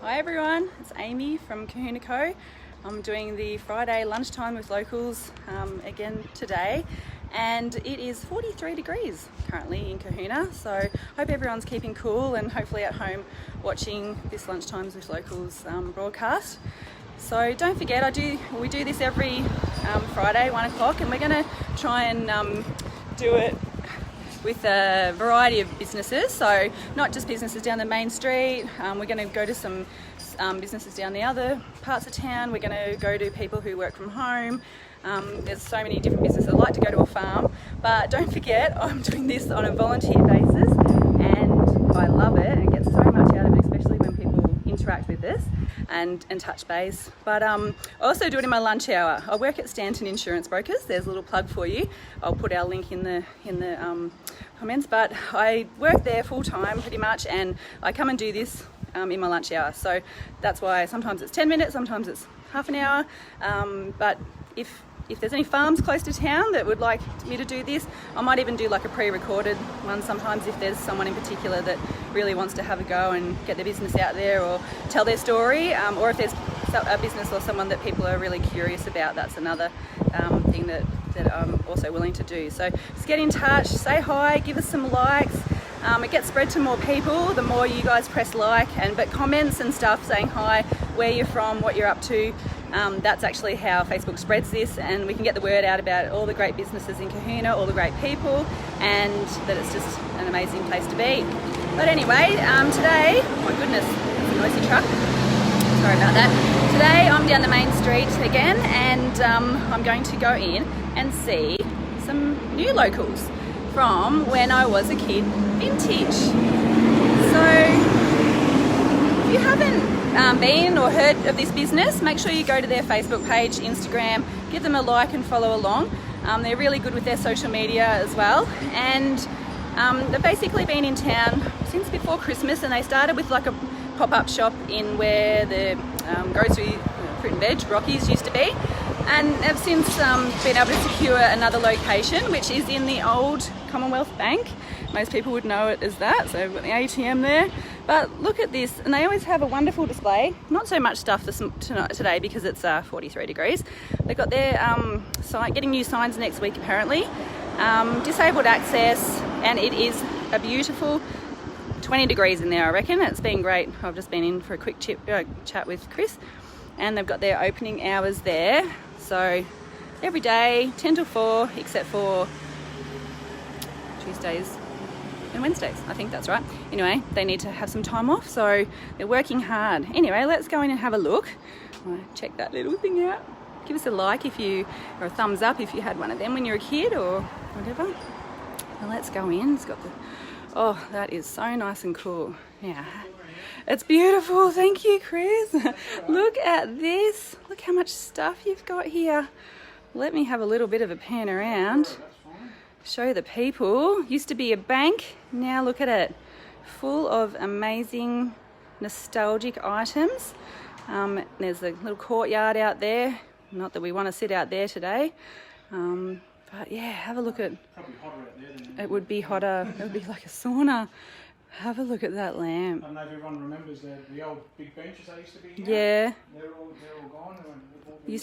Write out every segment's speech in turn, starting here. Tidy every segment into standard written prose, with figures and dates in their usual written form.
Hi everyone, it's Amy from Cohuna Co. I'm doing the Friday lunchtime with locals again today, and it is 43 degrees currently in Cohuna, so hope everyone's keeping cool and hopefully at home watching this Lunchtimes with Locals broadcast. So don't forget, we do this every Friday 1 o'clock, and we're going to try and do it with a variety of businesses, so not just businesses down the main street. We're going to go to some businesses down the other parts of town. We're going to go to people who work from home. There's so many different businesses. I like to go to a farm, but don't forget, I'm doing this on a volunteer basis and I love it and get so much out of it, especially when people interact with this and touch base. But I also do it in my lunch hour. I work at Stanton Insurance Brokers. There's a little plug for you. I'll put our link in the comments, but I work there full time pretty much, and I come and do this in my lunch hour. So that's why sometimes it's 10 minutes, sometimes it's half an hour. But if there's any farms close to town that would like me to do this, I might even do like a pre-recorded one sometimes if there's someone in particular that really wants to have a go and get their business out there or tell their story, or if there's a business or someone that people are really curious about. That's another thing that I'm also willing to do. So just get in touch, say hi, give us some likes. It gets spread to more people the more you guys press like, but comments and stuff saying hi, where you're from, what you're up to. That's actually how Facebook spreads this, and we can get the word out about all the great businesses in Cohuna, all the great people, and that it's just an amazing place to be. But anyway, today, oh my goodness, it's a noisy truck. Sorry about that. Today I'm down the main street again, and I'm going to go in and see some new locals from when I was a kid vintage. So if you haven't been or heard of this business, make sure you go to their Facebook page, Instagram, give them a like and follow along. They're really good with their social media as well, and they've basically been in town since before Christmas, and they started with like a pop-up shop in where the grocery fruit and veg Rockies used to be, and have since been able to secure another location, which is in the old Commonwealth Bank. Most people would know it as that, so we've got the ATM there. But look at this, and they always have a wonderful display. Not so much stuff today because it's 43 degrees. They've got their sign, getting new signs next week apparently. Disabled access, and it is a beautiful 20 degrees in there, I reckon. It's been great. I've just been in for a quick chat with Chris, and they've got their opening hours there. So every day, 10 till 4, except for Tuesdays and Wednesdays. I think that's right. Anyway, they need to have some time off, so they're working hard. Anyway, let's go in and have a look. Check that little thing out. Give us a like or a thumbs up if you had one of them when you were a kid or whatever. Now let's go in. It's got the, oh, that is so nice and cool. Yeah, it's beautiful. Thank you, Chris. Look at this. Look how much stuff you've got here. Let me have a little bit of a pan around. Show the people. Used to be a bank. Now look at it. Full of amazing nostalgic items. There's a little courtyard out there. Not that we want to sit out there today. But yeah, have a look at... Probably hotter out there than... It would be hotter. It would be like a sauna. Have a look at that lamp. I don't know if everyone remembers the old big benches that used to be here. Yeah. They're all gone. This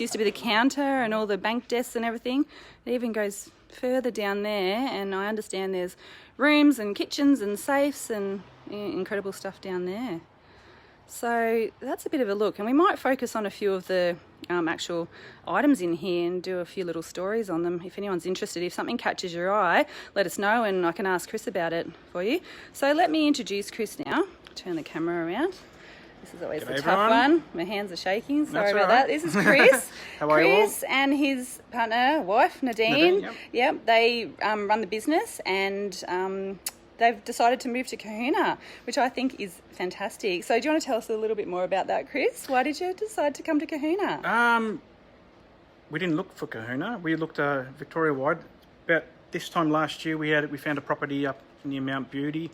used to be the counter and all the bank desks and everything. It even goes further down there, and I understand there's rooms and kitchens and safes and incredible stuff down there. So that's a bit of a look, and we might focus on a few of the actual items in here and do a few little stories on them. If anyone's interested, if something catches your eye, let us know and I can ask Chris about it for you. So let me introduce Chris now. Turn the camera around. This is always the tough one. My hands are shaking. Sorry about that. This is Chris. How are you all? Chris and his partner, wife, Nadiene. Yep. They run the business, and they've decided to move to Cohuna, which I think is fantastic. So do you want to tell us a little bit more about that, Chris? Why did you decide to come to Cohuna? We didn't look for Cohuna. We looked Victoria-wide. About this time last year, we found a property up near Mount Beauty,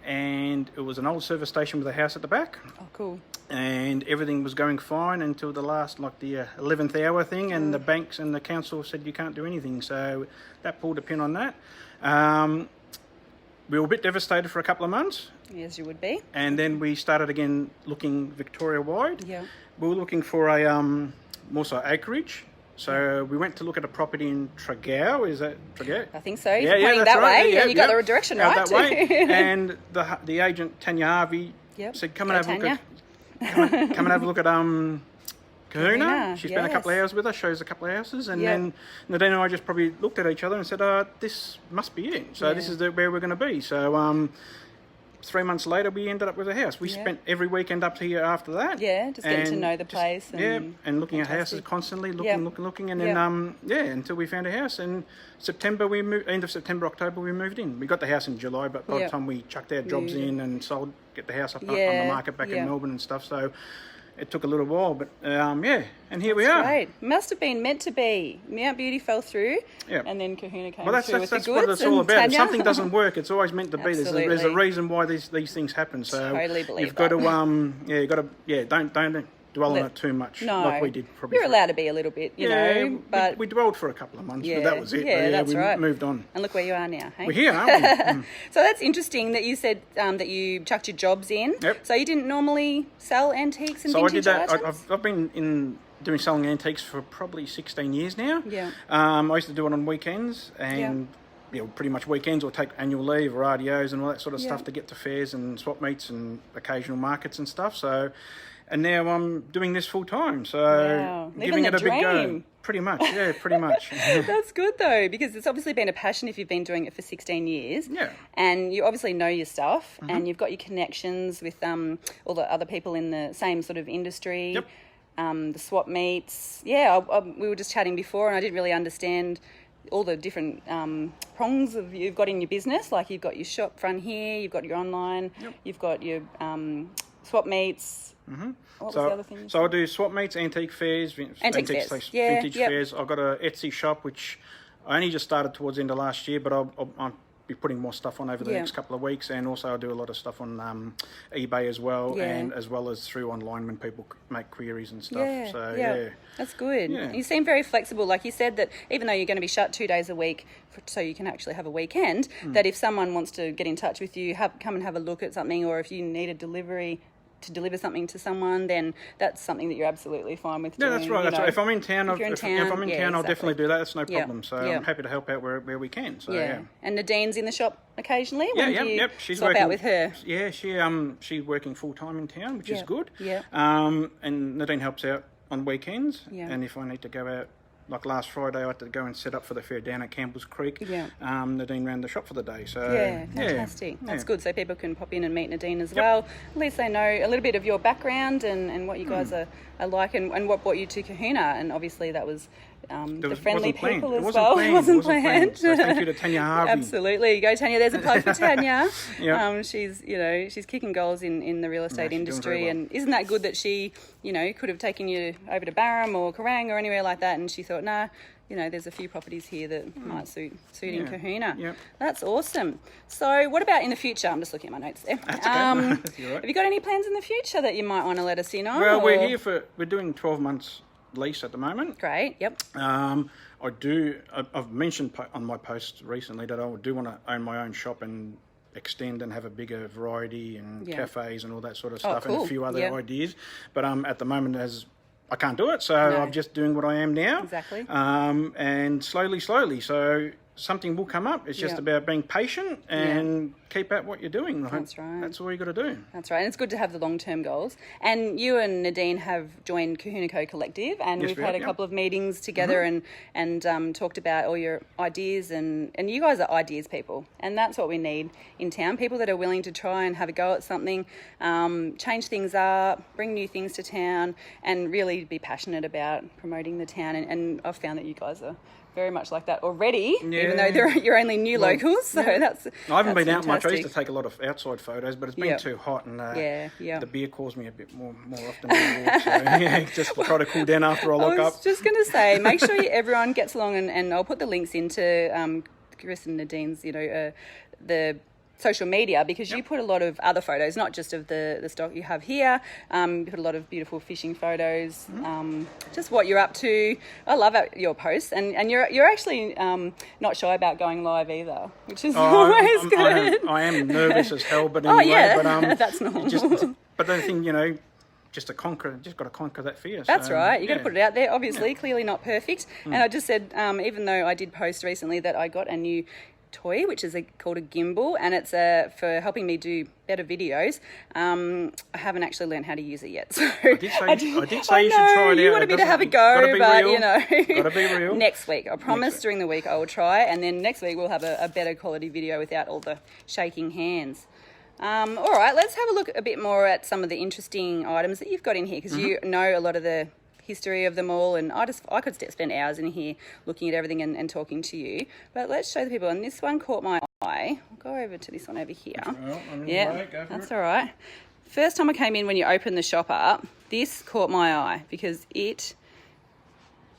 and it was an old service station with a house at the back. Oh, cool. And everything was going fine until the last, like the 11th hour thing, and the banks and the council said you can't do anything. So that pulled a pin on that. We were a bit devastated for a couple of months, Yes, you would be. And then we started again looking Victoria-wide. Yeah. We were looking for a more so acreage. So we went to look at a property in Tragao. Is that Tragao? I think so. You're pointing that way, and you got the direction right. That way. And the agent Tanya Harvey said, "Come and have a look at. Come and have a look at Cohuna." She's spent a couple of hours with us, shows a couple of houses, and then Nadiene and I just probably looked at each other and said, "This must be it. So this is where we're going to be." So 3 months later, we ended up with a house. We spent every weekend up here after that. Yeah, just getting to know the place. And looking at houses constantly, looking, and then until we found a house. And end of September, October, we moved in. We got the house in July, but by the time we chucked our jobs in and sold, get the house up on the market back in Melbourne and stuff, so it took a little while, but and here we are. Great. Must have been meant to be. Mount Beauty fell through, and then Kahuna came through with the goods. That's what it's all about. Tanya. If something doesn't work, it's always meant to be. There's a reason why these things happen. So totally believe you've got to don't dwell on it too much, like we did probably. You're allowed to be a little bit, you know, but we dwelled for a couple of months, but that was it. Yeah, that's right. Moved on. And look where you are now, hey? We're here, aren't we? So that's interesting that you said that you chucked your jobs in. Yep. So you didn't normally sell antiques and vintage items? So I did that. I've been doing selling antiques for probably 16 years now. Yeah. I used to do it on weekends and pretty much weekends, or take annual leave or RDOs and all that sort of stuff to get to fairs and swap meets and occasional markets and stuff. So, and now I'm doing this full time. So giving it a big go. Pretty much, pretty much. That's good though, because it's obviously been a passion if you've been doing it for 16 years. Yeah. And you obviously know your stuff, and you've got your connections with all the other people in the same sort of industry. Yep. The swap meets. We were just chatting before, and I didn't really understand all the different prongs you've got in your business. Like you've got your shop front here, you've got your online, you've got your swap meets. What was the other thing? So I do swap meets, antique fairs, vintage fairs. I've got a Etsy shop, which I only just started towards the end of last year, but I'll be putting more stuff on over the next couple of weeks, and also I do a lot of stuff on eBay as well, and as well as through online when people make queries and stuff. That's good. You seem very flexible. Like you said, that even though you're going to be shut 2 days a week, so you can actually have a weekend, that if someone wants to get in touch with you, come and have a look at something, or if you need a delivery to deliver something to someone, then that's something that you're absolutely fine with doing. Yeah, that's right. That's right. If I'm in town, I'll definitely do that. That's no problem. So I'm happy to help out where we can. So And Nadine's in the shop occasionally. She's swap working out with her. Yeah, she's working full time in town, which is good. Yeah. And Nadiene helps out on weekends. Yeah. And if I need to go out, like last Friday, I had to go and set up for the fair down at Campbell's Creek. Yeah. Nadiene ran the shop for the day. So fantastic. That's good. So people can pop in and meet Nadiene as well. At least they know a little bit of your background and what you guys are like, and what brought you to Kahuna. And obviously that was the friendly people as well. It wasn't planned. So thank you to Tanya Harvey. Absolutely. Go Tanya. There's a plug for Tanya. She's kicking goals in the real estate industry, and isn't that good that she could have taken you over to Barham or Kerrang or anywhere like that, and she thought, nah, there's a few properties here that might suit in Cohuna. Yep. That's awesome. So what about in the future? I'm just looking at my notes there. That's okay. Have you got any plans in the future that you might want to let us in on? Well, we're doing 12 months lease at the moment. Great. Yep. I've mentioned on my post recently that I do want to own my own shop and extend and have a bigger variety and cafes and all that sort of stuff, and a few other ideas. But at the moment, I can't do it, so I'm just doing what I am now. Exactly. And slowly. So something will come up. It's just about being patient and keep at what you're doing. That's right. That's all you got to do. That's right. And it's good to have the long-term goals. And you and Nadiene have joined Cohuna Co Collective, and we've had a couple of meetings together and talked about all your ideas. And you guys are ideas people, and that's what we need in town. People that are willing to try and have a go at something, change things up, bring new things to town, and really be passionate about promoting the town. And I've found that you guys are very much like that already, even though you're only new locals. So that's I haven't been fantastic. out much. I used to take a lot of outside photos, but it's been too hot, and the beer calls me a bit more often than I walk. So just try to cool down after I lock up. I was just going to say, make sure everyone gets along, and I'll put the links into Chris and Nadiene's, the social media, because you put a lot of other photos, not just of the stock you have here. You put a lot of beautiful fishing photos, just what you're up to. I love your posts, and you're actually not shy about going live either, which is always good. I am nervous as hell, but anyway, but that's normal. But the thing, just got to conquer that fear. That's right. You got to put it out there. Obviously, clearly not perfect. And I just said, even though I did post recently that I got a new toy, which is called a gimbal, and it's for helping me do better videos. I haven't actually learned how to use it yet. So I did say you should try it out. You wanted me to have a go, but real. Gotta be real. Next week, I promise during the week I will try, and then next week we'll have a better quality video without all the shaking hands. All right, let's have a look a bit more at some of the interesting items that you've got in here, because you know a lot of the history of them all, and I could spend hours in here looking at everything and talking to you. But let's show the people, and this one caught my eye. I'll go over to this one over here. That's all right. First time I came in, when you opened the shop up, this caught my eye because it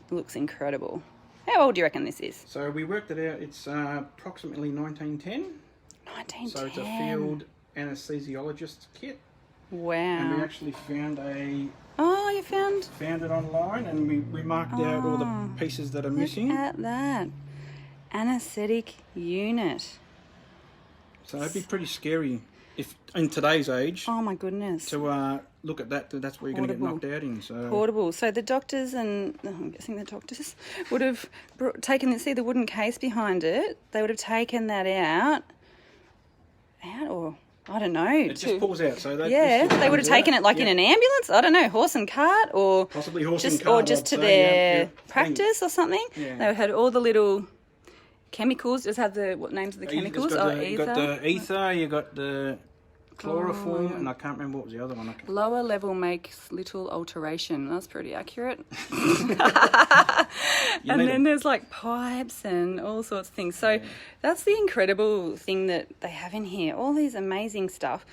looks incredible. How old do you reckon this is? So we worked it out. It's approximately 1910. 1910. So it's a field anaesthesiologist kit. Wow. And we actually found you found it online, and we marked out all the pieces that are missing. Look at that. Anaesthetic unit. So it'd be pretty scary if in today's age. Oh my goodness. To look at that, that's where you're going to get knocked out in. So portable. So the doctors I'm guessing the doctors would have taken this, see the wooden case behind it. They would have taken that out, or I don't know. It just pulls out. So that they would have taken it like in an ambulance. I don't know, horse and cart, or possibly horse and cart, or just to their practice or something. Yeah. They had all the little chemicals. Just have what names of the chemicals? You got the ether. You got the chloroform, and I can't remember what was the other one. Lower level makes little alteration. That's pretty accurate. And then there's like pipes and all sorts of things. So that's the incredible thing that they have in here. All these amazing stuff.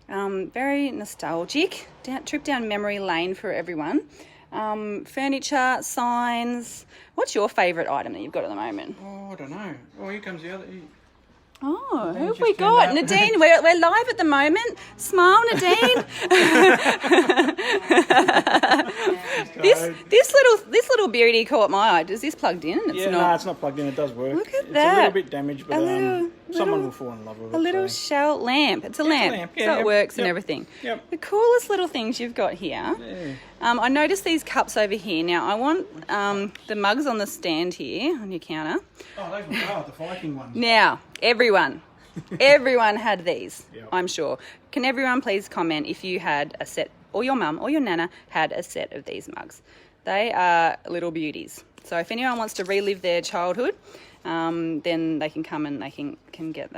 Very nostalgic. Trip down memory lane for everyone. Furniture, signs. What's your favourite item that you've got at the moment? Oh, I don't know. Oh, here comes the other. Oh, who have we got? Nadiene, we're live at the moment. Smile, Nadiene. this little beauty caught my eye. Is this plugged in? No, it's not plugged in. It does work. Look at it's that. It's a little bit damaged, but someone will fall in love with it. A little shell lamp. It's a lamp. So it works and everything. Yep. The coolest little things you've got here. Yeah. I noticed these cups over here. Now, I want the mugs on the stand here on your counter. Oh, those were the Viking ones. Now, everyone had these, I'm sure. Can everyone please comment if you had a set, or your mum or your nana had a set of these mugs? They are little beauties. So if anyone wants to relive their childhood, then they can come and they can get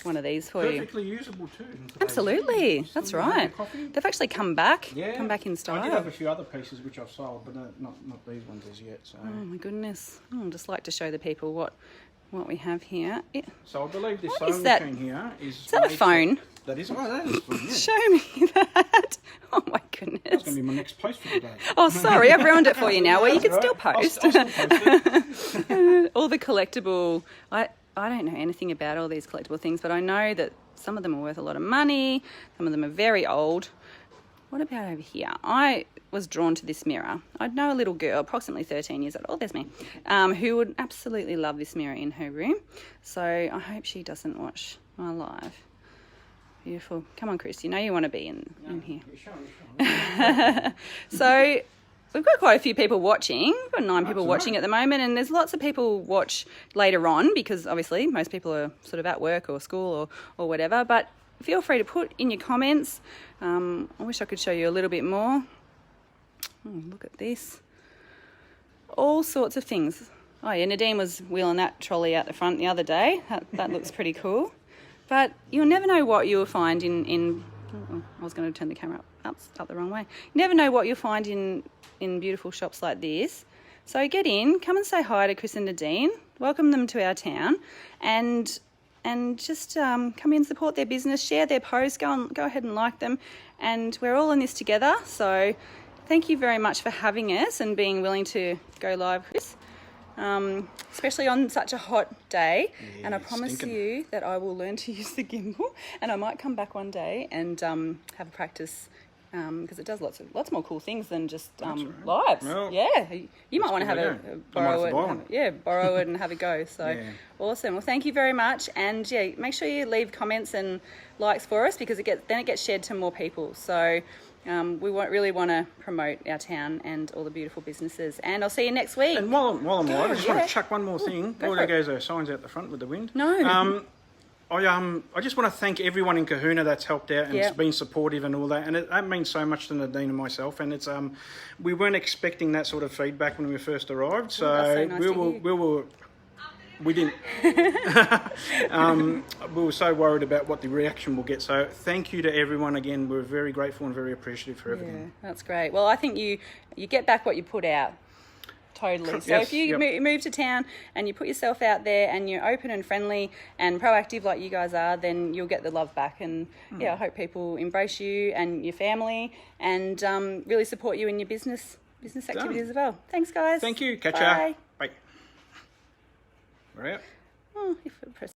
one of these for you. Perfectly usable too. Absolutely, that's right. They've actually come back in style. I did have a few other pieces which I've sold, but not these ones as yet. So. Oh my goodness! I'd just like to show the people what we have here. So I believe this sewing machine here is... Is that a phone? That is. Oh, that is fun, yeah. Show me that. Oh my goodness. That's going to be my next post for today. Oh, sorry, I've ruined it for you now. Well, you can still post. I'll still post it. All the collectible... I don't know anything about all these collectible things, but I know that some of them are worth a lot of money. Some of them are very old. What about over here? I was drawn to this mirror. I know a little girl, approximately 13 years old, there's me, who would absolutely love this mirror in her room. So I hope she doesn't watch my live. Beautiful. Come on, Chris, you know you want to be in here. So we've got quite a few people watching. We've got 9 people watching at the moment, and there's lots of people watch later on because obviously most people are sort of at work or school or whatever. But feel free to put in your comments. I wish I could show you a little bit more. Oh, look at this. All sorts of things. Oh yeah, Nadiene was wheeling that trolley out the front the other day. That looks pretty cool. But you'll never know what you'll find in I was going to turn the camera up the wrong way. You never know what you'll find in beautiful shops like this. So get in, come and say hi to Chris and Nadiene, welcome them to our town, and just come in and support their business, share their posts, go ahead and like them, and we're all in this together. So thank you very much for having us and being willing to go live, Chris. especially on such a hot day. Yeah, And I promise stinking. you that I will learn to use the gimbal, and I might come back one day and have a practice. Because it does lots more cool things than just right. lives. Well, yeah, you might want to give have it a go. I might have to buy one. borrow it and have a go. So Yeah. awesome. Well, thank you very much, and yeah, make sure you leave comments and likes for us, because it gets shared to more people. So we really want to promote our town and all the beautiful businesses. And I'll see you next week. And while I'm live, I just want yeah. to chuck one more thing. go Oh, for there it. goes those signs out the front with the wind. No. I just want to thank everyone in Cohuna that's helped out and Yeah. has been supportive and all that, and that means so much to Nadiene and myself. And it's we weren't expecting that sort of feedback when we first arrived, so, that's so nice to hear. we didn't. We were so worried about what the reaction will get. So thank you to everyone again. We're very grateful and very appreciative for everything. Yeah, that's great. Well, I think you get back what you put out. Totally. So Yes, if you yep. move to town and you put yourself out there and you're open and friendly and proactive like you guys are, then you'll get the love back. And yeah, I hope people embrace you and your family and really support you in your business activities as well. Thanks, guys. Thank you. Catch Bye. ya. Bye. We're out. Oh, if it press